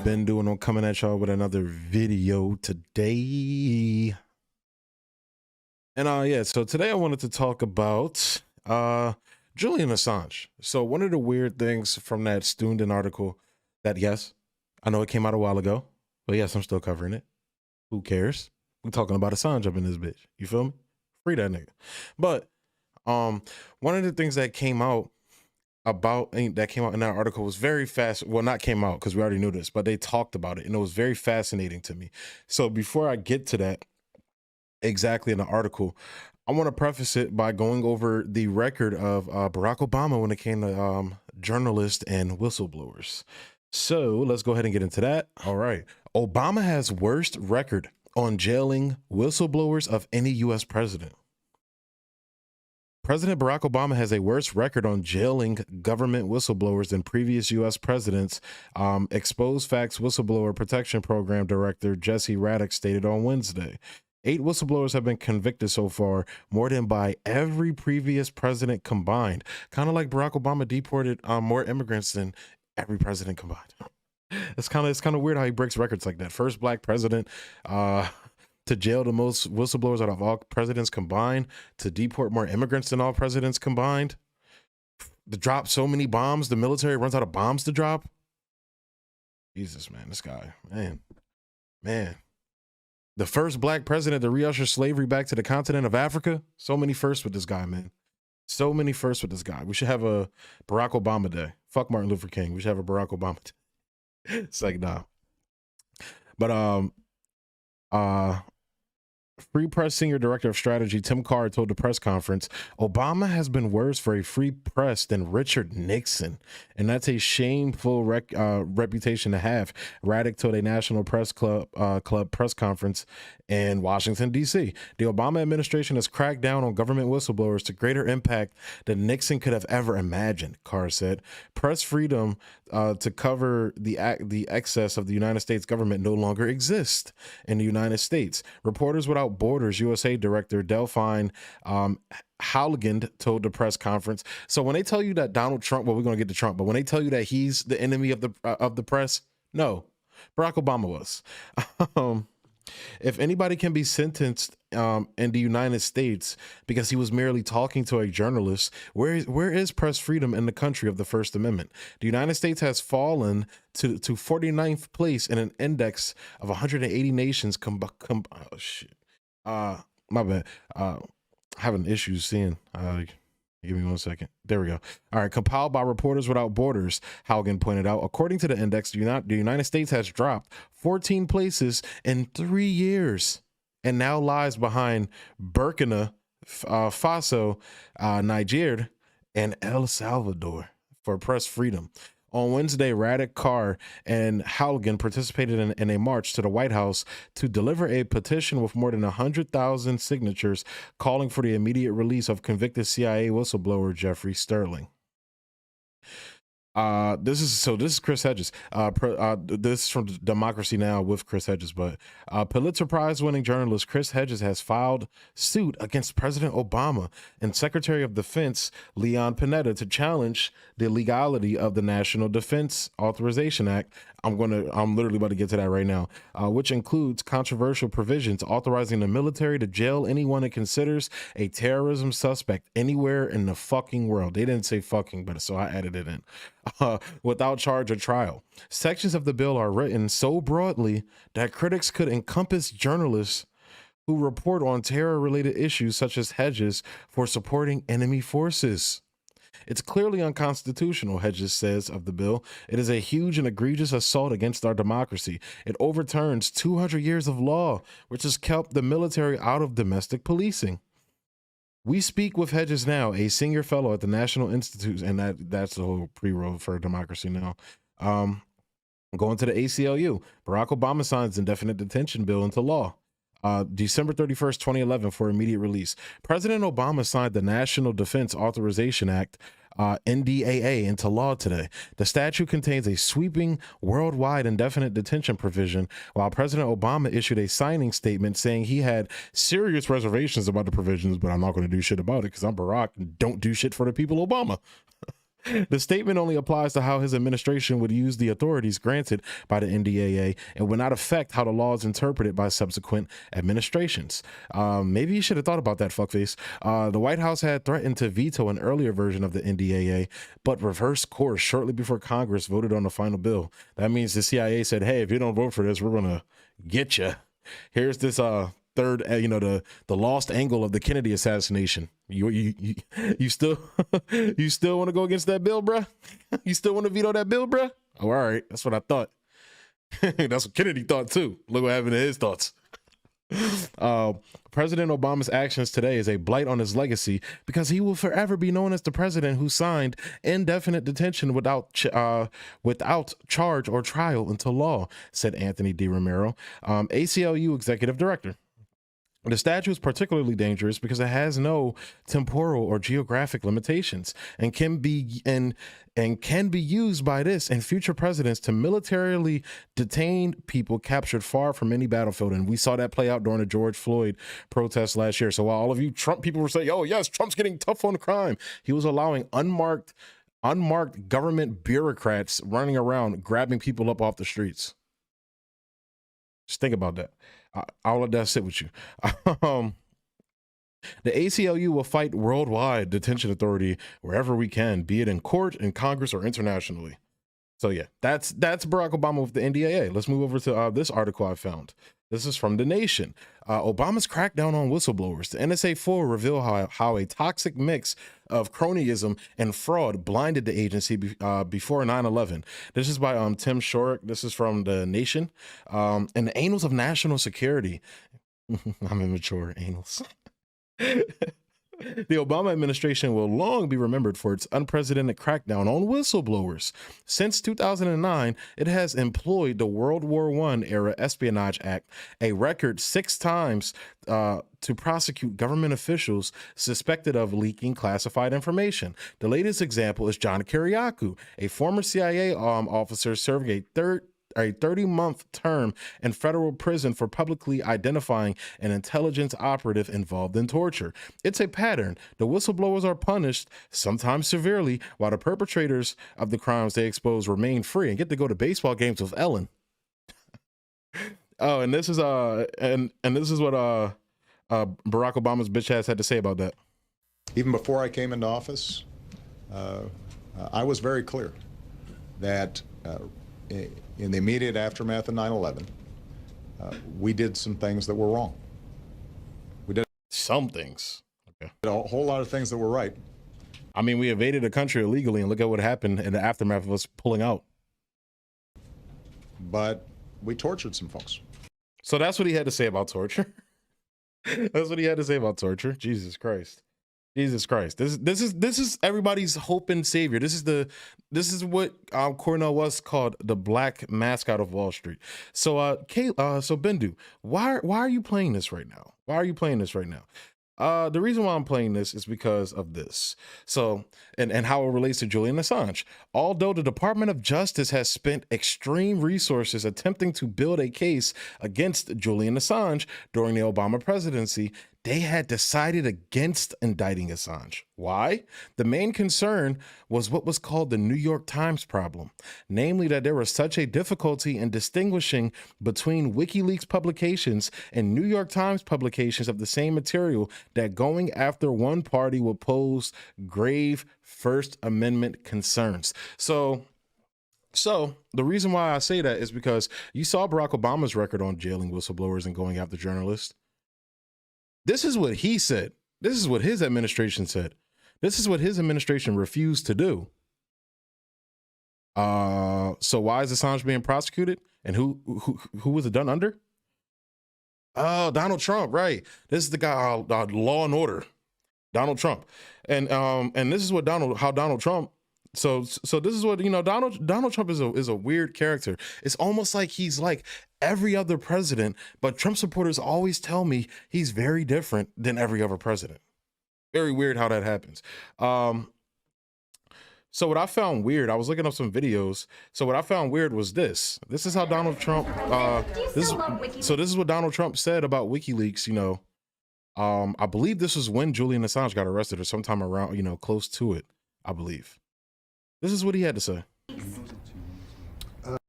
Bendu, and I'm coming at y'all with another video today. And yeah, so today I wanted to talk about Julian Assange. So one of the weird things from that Stundin article that, yes, I know it came out a while ago, but yes, I'm still covering it. Who cares? We're talking about Assange up in this bitch. You feel me? Free that nigga. But one of the things that came out in that article was very fast. Well, not came out because we already knew this, but they talked about it and it was very fascinating to me. So before I get to that exactly in the article, I want to preface it by going over the record of Barack Obama when it came to journalists and whistleblowers. So let's go ahead and get into that. All right. Obama has worst record on jailing whistleblowers of any U.S. president. President Barack Obama has a worse record on jailing government whistleblowers than previous U.S. presidents, Exposed Facts Whistleblower Protection Program Director Jesse Raddick stated on Wednesday. 8 whistleblowers have been convicted so far, more than by every previous president combined. Kind of like Barack Obama deported more immigrants than every president combined. It's kind of weird how he breaks records like that. First black president to jail the most whistleblowers out of all presidents combined, to deport more immigrants than all presidents combined, to drop so many bombs, the military runs out of bombs to drop. Jesus, man, this guy, man. The first black president to reusher slavery back to the continent of Africa. So many firsts with this guy, man. So many firsts with this guy. We should have a Barack Obama day. Fuck Martin Luther King. We should have a Barack Obama day. It's like, nah. But Free Press Senior Director of Strategy Tim Carr told the press conference, Obama has been worse for a free press than Richard Nixon, and that's a shameful reputation to have. Raddick told a National Press Club press conference in Washington, D.C. The Obama administration has cracked down on government whistleblowers to greater impact than Nixon could have ever imagined, Carr said. Press freedom to cover the excess of the United States government no longer exists in the United States. Reporters Without Borders USA Director Delphine Hauligand told the press conference. So when they tell you that Donald Trump, well, we're going to get to Trump, but when they tell you that he's the enemy of the press, no, Barack Obama was. If anybody can be sentenced in the United States because he was merely talking to a journalist, where is press freedom in the country of the First Amendment? The United States has fallen to 49th place in an index of 180 nations. Oh shit. My bad. Having issues seeing. Give me 1 second. There we go. All right. Compiled by Reporters Without Borders, Haugen pointed out. According to the index, the United States has dropped 14 places in 3 years and now lies behind Burkina Faso, Niger, and El Salvador for press freedom. On Wednesday, Raddick, Carr, and Haugen participated in a march to the White House to deliver a petition with more than 100,000 signatures calling for the immediate release of convicted CIA whistleblower Jeffrey Sterling. This is Chris Hedges. This is from Democracy Now! With Chris Hedges, but Pulitzer Prize winning journalist Chris Hedges has filed suit against President Obama and Secretary of Defense Leon Panetta to challenge the legality of the National Defense Authorization Act. I'm literally about to get to that right now, which includes controversial provisions authorizing the military to jail anyone it considers a terrorism suspect anywhere in the fucking world. They didn't say fucking, but so I added it in. Without charge or trial. Sections of the bill are written so broadly that critics could encompass journalists who report on terror-related issues such as Hedges for supporting enemy forces. It's clearly unconstitutional, Hedges says of the bill. It is a huge and egregious assault against our democracy. It overturns 200 years of law, which has kept the military out of domestic policing. We speak with Hedges now, a senior fellow at the National Institute, and that's the whole pre-roll for Democracy Now. Going to the ACLU, Barack Obama signs indefinite detention bill into law. December 31st, 2011 for immediate release. President Obama signed the National Defense Authorization Act, NDAA, into law today. The statute contains a sweeping worldwide indefinite detention provision, while President Obama issued a signing statement saying he had serious reservations about the provisions, but I'm not going to do shit about it because I'm Barack and don't do shit for the people, Obama. The statement only applies to how his administration would use the authorities granted by the NDAA and would not affect how the law is interpreted by subsequent administrations. Maybe you should have thought about that, fuckface. The White House had threatened to veto an earlier version of the NDAA, but reversed course shortly before Congress voted on the final bill. That means the CIA said, hey, if you don't vote for this, we're going to get you. Here's this third, the lost angle of the Kennedy assassination. You still you still want to go against that bill, bruh? You still want to veto that bill, bruh? Oh, all right, that's what I thought. That's what Kennedy thought too. Look what happened to his thoughts. President Obama's actions today is a blight on his legacy because he will forever be known as the president who signed indefinite detention without charge or trial into law, said Anthony D. Romero, ACLU executive director. The statute is particularly dangerous because it has no temporal or geographic limitations and can be used by this and future presidents to militarily detain people captured far from any battlefield. And we saw that play out during the George Floyd protests last year. So while all of you Trump people were saying, oh yes, Trump's getting tough on crime, he was allowing unmarked government bureaucrats running around grabbing people up off the streets. Just think about that. I'll let that sit with you. The ACLU will fight worldwide detention authority wherever we can, be it in court, in Congress, or internationally. So yeah, that's Barack Obama with the NDAA. Let's move over to this article I found. This is from The Nation. Obama's crackdown on whistleblowers. The NSA full reveal how a toxic mix of cronyism and fraud blinded the agency before 9/11. This is by Tim Shorrock. This is from The Nation. And the annals of national security. I'm immature, annals. The Obama administration will long be remembered for its unprecedented crackdown on whistleblowers. Since 2009, it has employed the World War I era Espionage Act a record 6 times to prosecute government officials suspected of leaking classified information. The latest example is John Kiriakou, a former CIA officer serving a 30-month term in federal prison for publicly identifying an intelligence operative involved in torture. It's a pattern. The whistleblowers are punished, sometimes severely, while the perpetrators of the crimes they expose remain free and get to go to baseball games with Ellen. Oh, and this is this is what Barack Obama's bitch ass had to say about that. Even before I came into office, I was very clear that in the immediate aftermath of 9/11, we did some things that were wrong. We did some things. Okay. A whole lot of things that were right. I mean, we invaded the country illegally, and look at what happened in the aftermath of us pulling out. But we tortured some folks. So that's what he had to say about torture. That's what he had to say about torture. Jesus Christ. Jesus Christ. This is everybody's hope and savior. This is what Cornell West called the black mascot of Wall Street. So so Bendu, why are you playing this right now? Why are you playing this right now? The reason why I'm playing this is because of this. So, and how it relates to Julian Assange. Although the Department of Justice has spent extreme resources attempting to build a case against Julian Assange during the Obama presidency, they had decided against indicting Assange. Why? The main concern was what was called the New York Times problem, namely that there was such a difficulty in distinguishing between WikiLeaks publications and New York Times publications of the same material that going after one party would pose grave First Amendment concerns. So the reason why I say that is because you saw Barack Obama's record on jailing whistleblowers and going after journalists. This is what he said. This is what his administration said. This is what his administration refused to do. So why is Assange being prosecuted? And who was it done under? Oh, Donald Trump, right. This is the guy, Law and Order, Donald Trump. And this is what Donald Trump. So this is what, Donald Trump is a weird character. It's almost like he's like every other president, but Trump supporters always tell me he's very different than every other president. Very weird how that happens. So what I found weird, I was looking up some videos. So what I found weird was this. This is how Donald Trump, this is what Donald Trump said about WikiLeaks, I believe this was when Julian Assange got arrested or sometime around, close to it, I believe. This is what he had to say.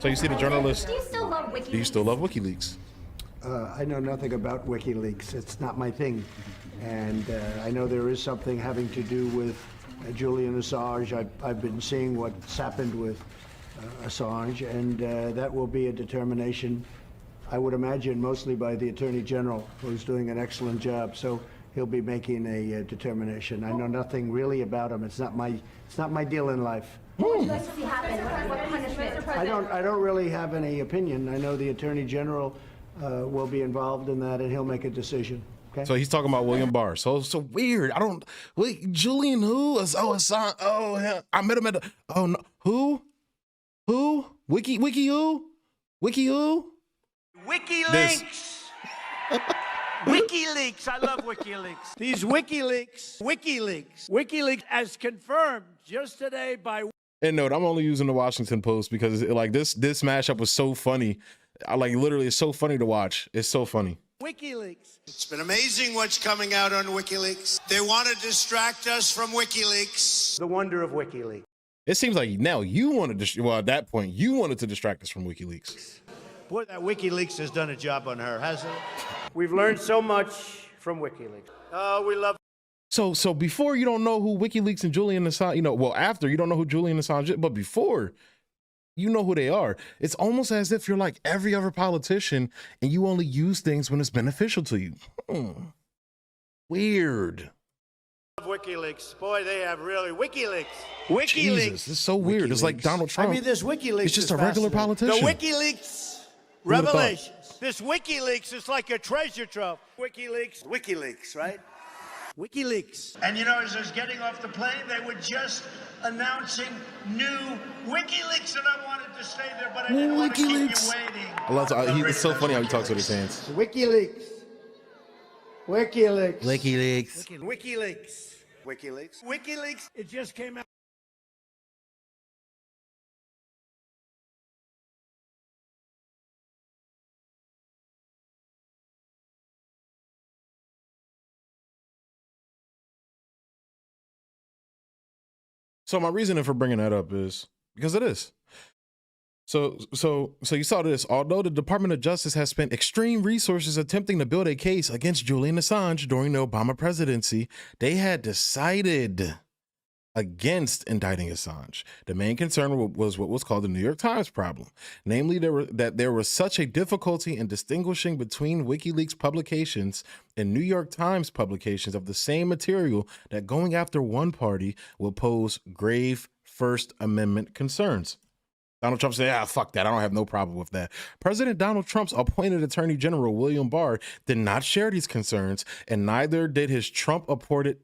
So you see the journalist. Do you still love WikiLeaks? Do you still love WikiLeaks? I know nothing about WikiLeaks. It's not my thing. And I know there is something having to do with Julian Assange. I've been seeing what's happened with Assange, and that will be a determination, I would imagine, mostly by the Attorney General, who's doing an excellent job. So he'll be making a determination. I know nothing really about him. It's not my deal in life. What would you like to see happen? What punishment? I don't really have any opinion. I know the Attorney General will be involved in that, and he'll make a decision. Okay? So he's talking about William Barr. So weird. I don't. Wait, Julian who? Assange. Oh, yeah. I met him at the. Oh no. Who? Wiki who? Wiki who? WikiLeaks. WikiLeaks. I love WikiLeaks. These WikiLeaks, as confirmed just today by. And note, I'm only using the Washington Post because like this mashup was so funny. I like literally, it's so funny to watch. It's so funny. WikiLeaks. It's been amazing what's coming out on WikiLeaks. They want to distract us from WikiLeaks. The wonder of WikiLeaks. It seems like now you wanted to. Well, at that point, you wanted to distract us from WikiLeaks. Boy, that WikiLeaks has done a job on her, hasn't it? We've learned so much from WikiLeaks. Oh, we love. So before you don't know who WikiLeaks and Julian Assange, well, after you don't know who Julian Assange is, but before you know who they are. It's almost as if you're like every other politician and you only use things when it's beneficial to you. Weird. WikiLeaks. Boy, they have really WikiLeaks. Jesus, it's so weird. It's like Donald Trump. I mean, this WikiLeaks. It's just a regular politician. The WikiLeaks would've thought? revelations. This WikiLeaks is like a treasure trove. WikiLeaks, right? WikiLeaks. And you know, as I was getting off the plane, they were just announcing new WikiLeaks, and I wanted to stay there, but I didn't want to keep you waiting. I love it's so funny how he talks with his hands. WikiLeaks. WikiLeaks. WikiLeaks. It just came out. So my reasoning for bringing that up is because it is. So you saw this. Although the Department of Justice has spent extreme resources attempting to build a case against Julian Assange during the Obama presidency, they had decided against indicting Assange. The main concern was what was called the New York Times problem. Namely, there was such a difficulty in distinguishing between WikiLeaks publications and New York Times publications of the same material that going after one party will pose grave First Amendment concerns. Donald Trump said, fuck that. I don't have no problem with that. President Donald Trump's appointed Attorney General William Barr did not share these concerns, and neither did his Trump-appointed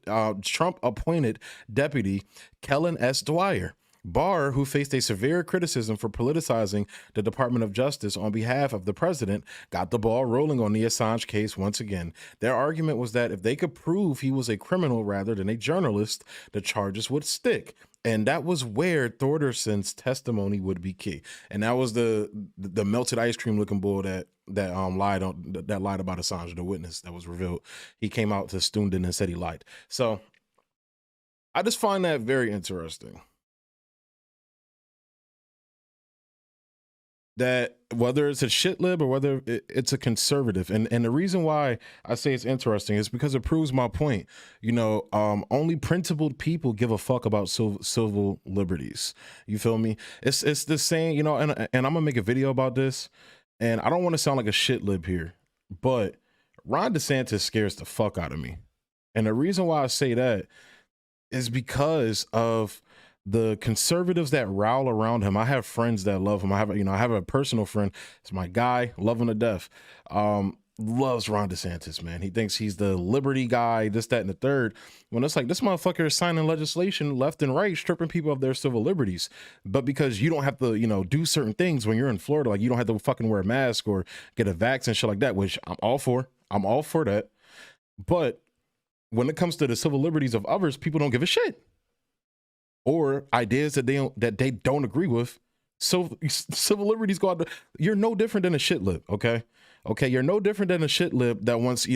deputy, Kellen S. Dwyer. Barr, who faced a severe criticism for politicizing the Department of Justice on behalf of the president, got the ball rolling on the Assange case once again. Their argument was that if they could prove he was a criminal rather than a journalist, the charges would stick. And that was where Thorderson's testimony would be key. And that was the melted ice cream looking bull that lied about Assange, the witness that was revealed. He came out to Stundin and said he lied. So I just find that very interesting. That whether it's a shit lib or whether it's a conservative, and the reason why I say it's interesting is because it proves my point. You know, only principled people give a fuck about civil liberties. You feel me? It's the same, you know, and I'm gonna make a video about this, and I don't want to sound like a shit lib here, but Ron DeSantis scares the fuck out of me, and the reason why I say that is because of the conservatives that rowl around him. I have friends that love him. I have a personal friend. It's my guy, love him to death. Loves Ron DeSantis, man. He thinks he's the liberty guy, this, that, and the third. When it's like, this motherfucker is signing legislation left and right, stripping people of their civil liberties. But because you don't have to, do certain things when you're in Florida, like you don't have to fucking wear a mask or get a vax and shit like that, which I'm all for. I'm all for that. But when it comes to the civil liberties of others, people don't give a shit. Or ideas that they don't agree with. So civil liberties go out. You're no different than a shit lib, okay? Okay, you're no different than a shit lib that wants,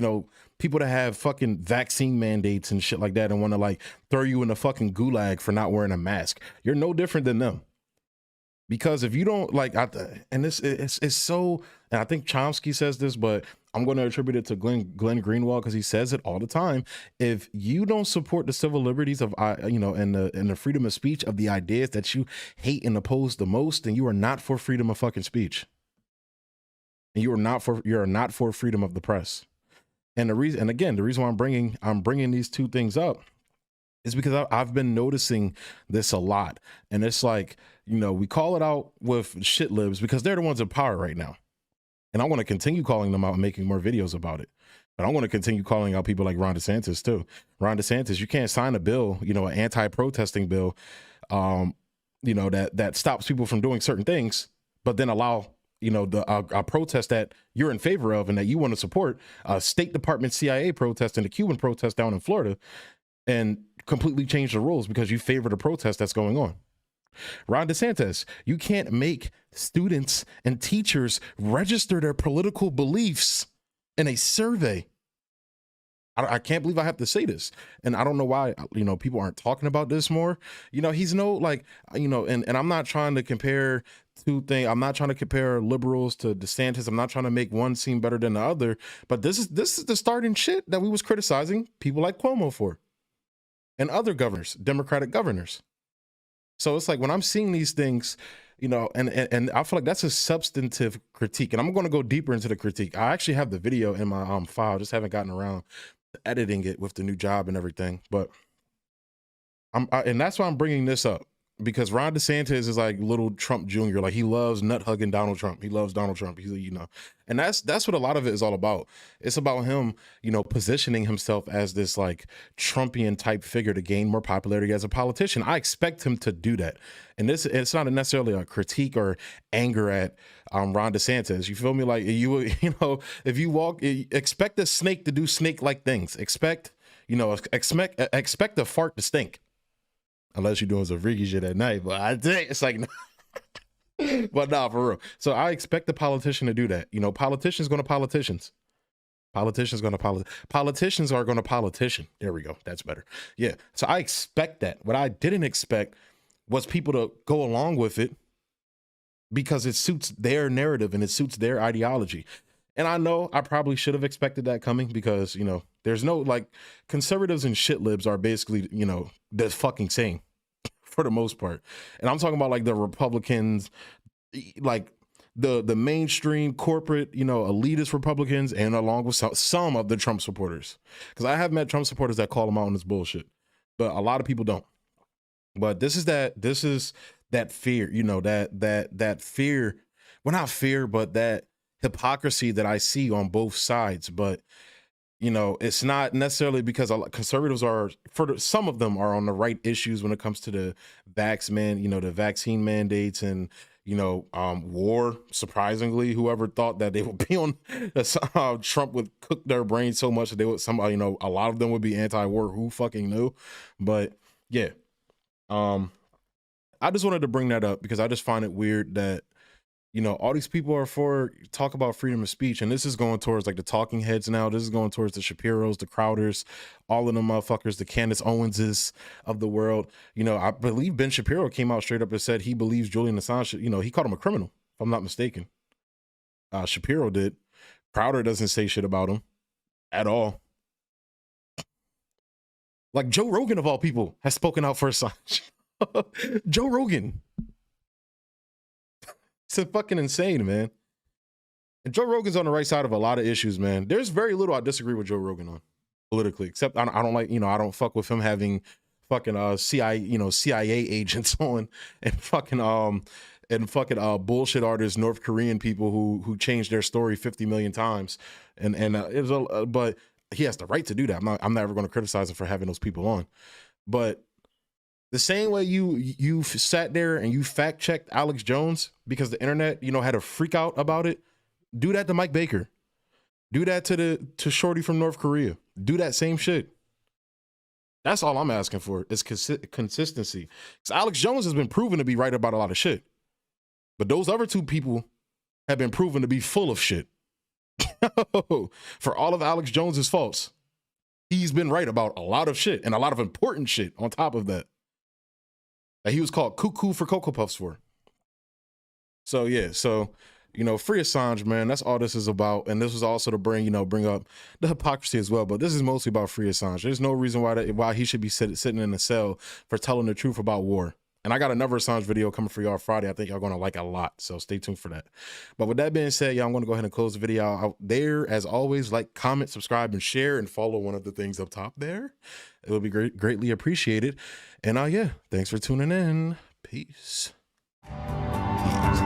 people that have fucking vaccine mandates and shit like that and want to like throw you in the fucking gulag for not wearing a mask. You're no different than them. Because if you don't like, and this it's so, and I think Chomsky says this, but I'm going to attribute it to Glenn Greenwald because he says it all the time. If you don't support the civil liberties of, you know, and the freedom of speech of the ideas that you hate and oppose the most, then you are not for freedom of fucking speech. And you are not for freedom of the press. And the reason, and again, the reason why I'm bringing these two things up is because I've been noticing this a lot. And it's like, you know, we call it out with shit libs because they're the ones in power right now. And I want to continue calling them out and making more videos about it. But I want to continue calling out people like Ron DeSantis too. Ron DeSantis, you can't sign a bill, you know, an anti-protesting bill, you know, that stops people from doing certain things, but then allow, you know, a protest that you're in favor of and that you want to support, a State Department CIA protest and a Cuban protest down in Florida, and completely change the rules because you favor the protest that's going on. Ron DeSantis, you can't make students and teachers register their political beliefs in a survey. I can't believe I have to say this. And I don't know why, you know, people aren't talking about this more. You know, he's no like, you know, and I'm not trying to compare two things. I'm not trying to compare liberals to DeSantis. I'm not trying to make one seem better than the other. But this is the starting shit that we was criticizing people like Cuomo for and other governors, Democratic governors. So it's like when I'm seeing these things, you know, and I feel like that's a substantive critique. And I'm going to go deeper into the critique. I actually have the video in my file, just haven't gotten around to editing it with the new job and everything. But and that's why I'm bringing this up, because Ron DeSantis is like little Trump Jr. Like he loves nut hugging Donald Trump. He loves Donald Trump. He's, you know, and that's what a lot of it is all about. It's about him, you know, positioning himself as this like Trumpian type figure to gain more popularity as a politician. I expect him to do that. And it's not necessarily a critique or anger at Ron DeSantis. You feel me? Like you know, if you expect a snake to do snake-like things. Expect the fart to stink. Unless you're doing some freaky shit at night, but I think it's like, but nah, for real. So I expect the politician to do that. You know, politicians going to politicians. Politicians are going to politician. There we go. That's better. Yeah. So I expect that. What I didn't expect was people to go along with it because it suits their narrative and it suits their ideology. And I know I probably should have expected that coming because, you know, there's no like conservatives and shit libs are basically, you know, the fucking same for the most part. And I'm talking about like the Republicans, like the mainstream corporate, you know, elitist Republicans, and along with some of the Trump supporters. Because I have met Trump supporters that call him out on this bullshit, but a lot of people don't. But this is that fear, you know, that fear, well, not fear, but that hypocrisy that I see on both sides. But you know, it's not necessarily because conservatives are, some of them are on the right issues when it comes to the the vaccine mandates and, you know, war. Surprisingly, whoever thought that they would be on Trump would cook their brains so much that they would somehow, you know, a lot of them would be anti-war. Who fucking knew? But yeah, I just wanted to bring that up because I just find it weird that, you know, all these people are for talk about freedom of speech. And this is going towards like the talking heads now. This is going towards the Shapiros, the Crowders, all of them motherfuckers, the Candace Owenses of the world. You know, I believe Ben Shapiro came out straight up and said he believes Julian Assange, you know, he called him a criminal, if I'm not mistaken. Shapiro did. Crowder doesn't say shit about him at all. Like Joe Rogan, of all people, has spoken out for Assange. Joe Rogan. It's fucking insane, man. And Joe Rogan's on the right side of a lot of issues, man. There's very little I disagree with Joe Rogan on politically, except I don't like, you know, I don't fuck with him having fucking CIA agents on and fucking bullshit artists, North Korean people who changed their story 50 million times. And it was but he has the right to do that. I'm never going to criticize him for having those people on. But the same way you sat there and you fact checked Alex Jones because the internet, you know, had a freak out about it. Do that to Mike Baker. Do that to Shorty from North Korea. Do that same shit. That's all I'm asking for is consistency. Because Alex Jones has been proven to be right about a lot of shit. But those other two people have been proven to be full of shit. For all of Alex Jones's faults, he's been right about a lot of shit and a lot of important shit on top of that he was called cuckoo for Cocoa Puffs for. So yeah, so free Assange, man. That's all this is about. And this was also to bring up the hypocrisy as well. But this is mostly about free Assange. There's no reason why he should be sitting in a cell for telling the truth about war. And I got another Assange video coming for y'all Friday. I think y'all gonna like a lot. So stay tuned for that. But with that being said, y'all, I'm gonna go ahead and close the video out there. As always, like, comment, subscribe, and share, and follow one of the things up top there. It will be greatly appreciated. And yeah, thanks for tuning in. Peace. Peace.